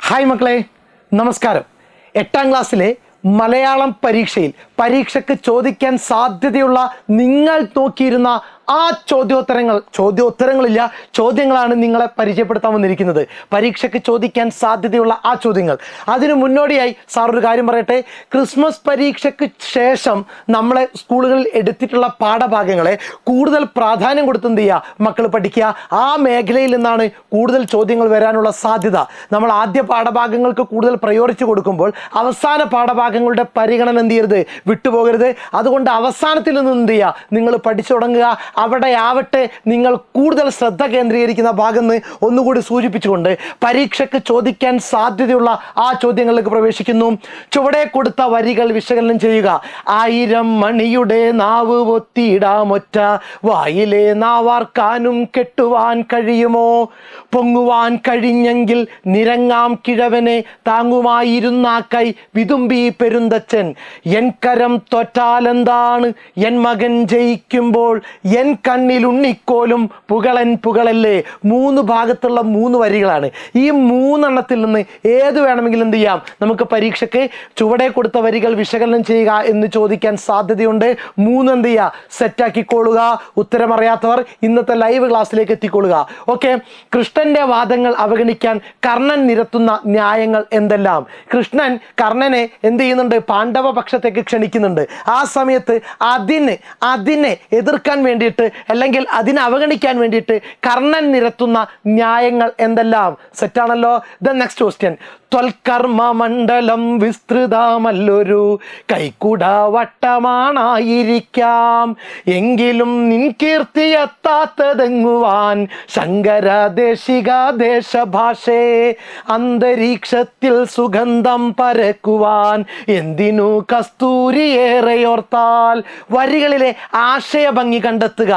Hi മക്കളെ, നമസ്കാരം. 8ാം ക്ലാസ്സിലെ മലയാളം പരീക്ഷയ്ക്ക് ചോദിക്കാൻ സാധ്യതയുള്ള നിങ്ങൾ നോക്കിയിരുന്ന ആ ചോദ്യങ്ങളാണ് നിങ്ങളെ പരിചയപ്പെടുത്താൻ വന്നിരിക്കുന്നത്. പരീക്ഷയ്ക്ക് ചോദിക്കാൻ സാധ്യതയുള്ള ആ ചോദ്യങ്ങൾ. അതിനു മുന്നോടിയായി സാർ ഒരു കാര്യം പറയട്ടെ. ക്രിസ്മസ് പരീക്ഷയ്ക്ക് ശേഷം നമ്മളെ സ്കൂളുകളിൽ എടുത്തിട്ടുള്ള പാഠഭാഗങ്ങളെ കൂടുതൽ പ്രാധാന്യം കൊടുത്ത് എന്ത് ചെയ്യുക, മക്കൾ പഠിക്കുക. ആ മേഖലയിൽ നിന്നാണ് കൂടുതൽ ചോദ്യങ്ങൾ വരാനുള്ള സാധ്യത. നമ്മൾ ആദ്യ പാഠഭാഗങ്ങൾക്ക് കൂടുതൽ പ്രയോറിറ്റി കൊടുക്കുമ്പോൾ അവസാന പാഠഭാഗങ്ങളുടെ പരിഗണന എന്ത് ചെയ്യരുത്, വിട്ടുപോകരുത്. അതുകൊണ്ട് അവസാനത്തിൽ നിന്ന് എന്ത് ചെയ്യുക, നിങ്ങൾ പഠിച്ചു തുടങ്ങുക. അവിടെ ആവട്ടെ നിങ്ങൾ കൂടുതൽ ശ്രദ്ധ കേന്ദ്രീകരിക്കുന്ന ഭാഗം എന്ന് ഒന്നുകൂടി സൂചിപ്പിച്ചുകൊണ്ട് പരീക്ഷയ്ക്ക് ചോദിക്കാൻ സാധ്യതയുള്ള ആ ചോദ്യങ്ങളിലേക്ക് പ്രവേശിക്കുന്നു. ചുവടെ കൊടുത്ത വരികൾ വിശകലനം ചെയ്യുക. 1000 മണിയുടെ നാവ് ഒത്തിയിടാമൊറ്റ വായിലെ നാവാർക്കാനും കെട്ടുവാൻ കഴിയുമോ? പൊങ്ങുവാൻ കഴിഞ്ഞെങ്കിൽ നിരങ്ങാം കിഴവനെ താങ്ങുമായിരുന്ന കൈ വിതുമ്പി പെരുന്തച്ഛൻ. എൻ കരം തൊറ്റാലെന്താണ് എൻ മകൻ ജയിക്കുമ്പോൾ എൻ കണ്ണിൽ ഉണ്ണിക്കോലും പുകളല്ലേ. 3 ഭാഗത്തുള്ള 3 വരികളാണ്. ഈ 3 നിന്ന് ഏത് വേണമെങ്കിലും എന്ത് ചെയ്യാം, നമുക്ക് പരീക്ഷയ്ക്ക് ചുവടെ കൊടുത്ത വരികൾ വിശകലനം ചെയ്യുക എന്ന് ചോദിക്കാൻ സാധ്യതയുണ്ട്. 3 എന്ത് ചെയ്യുക, സെറ്റാക്കിക്കൊള്ളുക. ഉത്തരം അറിയാത്തവർ ഇന്നത്തെ ലൈവ് ക്ലാസ്സിലേക്ക് എത്തിക്കൊള്ളുക. ഓക്കെ. കൃഷ്ണന്റെ വാദങ്ങൾ അവഗണിക്കാൻ കർണൻ നിരത്തുന്ന ന്യായങ്ങൾ എന്തെല്ലാം? കൃഷ്ണൻ കർണനെ എന്ത് ചെയ്യുന്നുണ്ട്, പാണ്ഡവ പക്ഷത്തേക്ക് ക്ഷണിക്കുന്നുണ്ട്. ആ സമയത്ത് അതിനെ എതിർക്കാൻ വേണ്ടിയിട്ട് അല്ലെങ്കിൽ അതിനെ അവഗണിക്കാൻ വേണ്ടിയിട്ട് കർണൻ നിരത്തുന്ന ന്യായങ്ങൾ എന്തെല്ലാം? സെറ്റാണല്ലോ. The next question. ത്വൽക്കർമ്മ മണ്ഡലം വിസ്തൃതമല്ലൊരു കൈക്കുട വട്ടമാണായിരിക്കാം, എങ്കിലും നിൻ കീർത്തി എത്താത്തതെങ്ങുവാൻ ശങ്കര ദേശിക ദേശഭാഷേ. അന്തരീക്ഷത്തിൽ സുഗന്ധം പരക്കുവാൻ എന്തിനു കസ്തൂരിയേറെയോർത്താൽ. വരികളിലെ ആശയഭംഗി കണ്ടെത്തുക.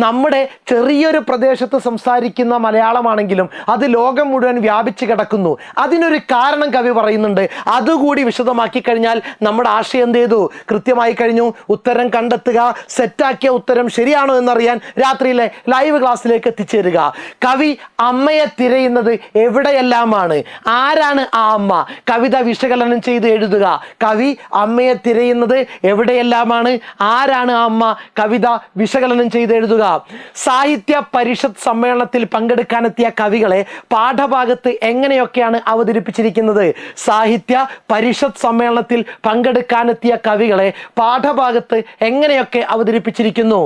നമ്മുടെ ചെറിയൊരു പ്രദേശത്ത് സംസാരിക്കുന്ന മലയാളമാണെങ്കിലും അത് ലോകം മുഴുവൻ വ്യാപിച്ചു കിടക്കുന്നു. അതിനൊരു കാരണം കവി പറയുന്നുണ്ട്. അതുകൂടി വിശദമാക്കി കഴിഞ്ഞാൽ നമ്മുടെ ആശയം എന്ത് ചെയ്തു, കൃത്യമായി കഴിഞ്ഞു. ഉത്തരം കണ്ടെത്തുക. സെറ്റാക്കിയ ഉത്തരം ശരിയാണോ എന്നറിയാൻ രാത്രിയിലെ ലൈവ് ക്ലാസ്സിലേക്ക് എത്തിച്ചേരുക. കവി അമ്മയെ തിരയുന്നത് എവിടെയെല്ലാമാണ്? ആരാണ് ആ അമ്മ? കവിത വിശകലനം ചെയ്ത് എഴുതുക. കവി അമ്മയെ തിരയുന്നത് എവിടെയെല്ലാമാണ്, ആരാണ് ആ അമ്മ? കവിത വിശകലനം ചെയ്ത് എഴുതുക. സാഹിത്യ പരിഷത്ത് സമ്മേളനത്തിൽ പങ്കെടുക്കാനെത്തിയ കവികളെ പാഠഭാഗത്ത് എങ്ങനെയൊക്കെയാണ് അവതരിപ്പിച്ചിരിക്കുന്നത്? സാഹിത്യ പരിഷത്ത് സമ്മേളനത്തിൽ പങ്കെടുക്കാനെത്തിയ കവികളെ പാഠഭാഗത്ത് എങ്ങനെയൊക്കെ അവതരിപ്പിച്ചിരിക്കുന്നു?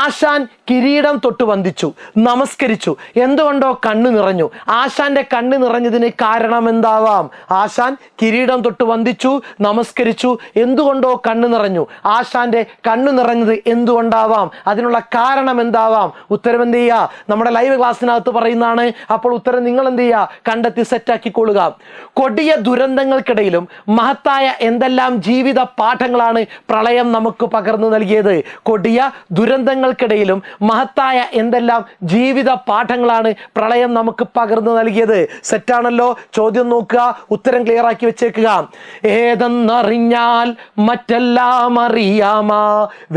ആശാൻ കിരീടം തൊട്ട് വന്ദിച്ചു, നമസ്കരിച്ചു. എന്തുകൊണ്ടോ കണ്ണു നിറഞ്ഞു. ആശാന്റെ കണ്ണ് നിറഞ്ഞതിന് കാരണം എന്താവാം? ആശാൻ കിരീടം തൊട്ട് വന്ദിച്ചു, നമസ്കരിച്ചു. എന്തുകൊണ്ടോ കണ്ണു നിറഞ്ഞു. ആശാന്റെ കണ്ണു നിറഞ്ഞത് എന്തുകൊണ്ടാവാം? അതിനുള്ള കാരണം എന്താവാം? ഉത്തരം എന്ത് ചെയ്യുക, നമ്മുടെ ലൈവ് ക്ലാസ്സിനകത്ത് പറയുന്നതാണ്. അപ്പോൾ ഉത്തരം നിങ്ങൾ എന്ത് ചെയ്യുക, കണ്ടെത്തി സെറ്റാക്കിക്കൊള്ളുക. കൊടിയ ദുരന്തങ്ങൾക്കിടയിലും മഹത്തായ എന്തെല്ലാം ജീവിത പാഠങ്ങളാണ് പ്രളയം നമുക്ക് പകർന്നു നൽകിയത്? കൊടിയ ദുരന്തങ്ങൾക്കിടയിലും മഹത്തായ എന്തെല്ലാം ജീവിത പാഠങ്ങളാണ് പ്രളയം നമുക്ക് പകർന്നു നൽകിയത്? സെറ്റാണല്ലോ. ചോദ്യം നോക്കുക, ഉത്തരം ക്ലിയർ ആക്കി വെച്ചേക്കുക. ഏതെന്നറിഞ്ഞാൽ മറ്റെല്ലാം അറിയാമാ,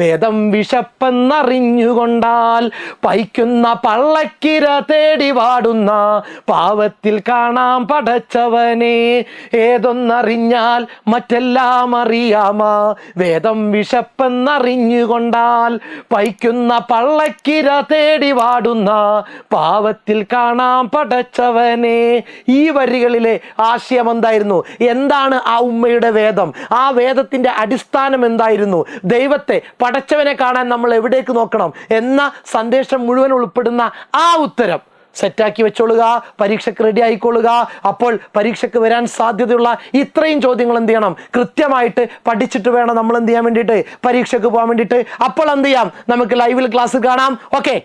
വേദം വിശപ്പെന്നറിഞ്ഞുകൊണ്ടാൽ പൈക്കുന്ന പള്ളക്കിര തേടി വാടുന്ന പാവത്തിൽ കാണാം പടച്ചവനെ. ഏതൊന്നറിഞ്ഞാൽ മറ്റെല്ലാം അറിയാമാ, വേദം വിശപ്പെന്നറിഞ്ഞുകൊണ്ടാൽ പൈക്കുന്ന പള്ളക്കിര തേടി വാടുന്ന പാവത്തിൽ കാണാം പടച്ചവനെ. ഈ വരികളിലെ ആശയം എന്തായിരുന്നു? എന്താണ് ആ ഉമ്മയുടെ വേദം? ആ വേദത്തിന്റെ അടിസ്ഥാനം എന്തായിരുന്നു? ദൈവത്തെ, പടച്ചവനെ കാണാൻ നമ്മൾ എവിടേക്ക് നോക്കണം എന്ന സന്ദേശം മുഴുവൻ ഉൾപ്പെടുന്ന ആ ഉത്തരം സെറ്റാക്കി വെച്ചോളുക. പരീക്ഷയ്ക്ക് റെഡി ആയിക്കൊള്ളുക. അപ്പോൾ പരീക്ഷയ്ക്ക് വരാൻ സാധ്യതയുള്ള ഇത്രയും ചോദ്യങ്ങൾ എന്ത് ചെയ്യണം, കൃത്യമായിട്ട് പഠിച്ചിട്ട് വേണം നമ്മൾ എന്ത് ചെയ്യാൻ വേണ്ടിയിട്ട്, പരീക്ഷയ്ക്ക് പോകാൻ വേണ്ടിയിട്ട്. അപ്പോൾ എന്ത് ചെയ്യാം, നമുക്ക് ലൈവിൽ ക്ലാസ് കാണാം. ഓക്കെ.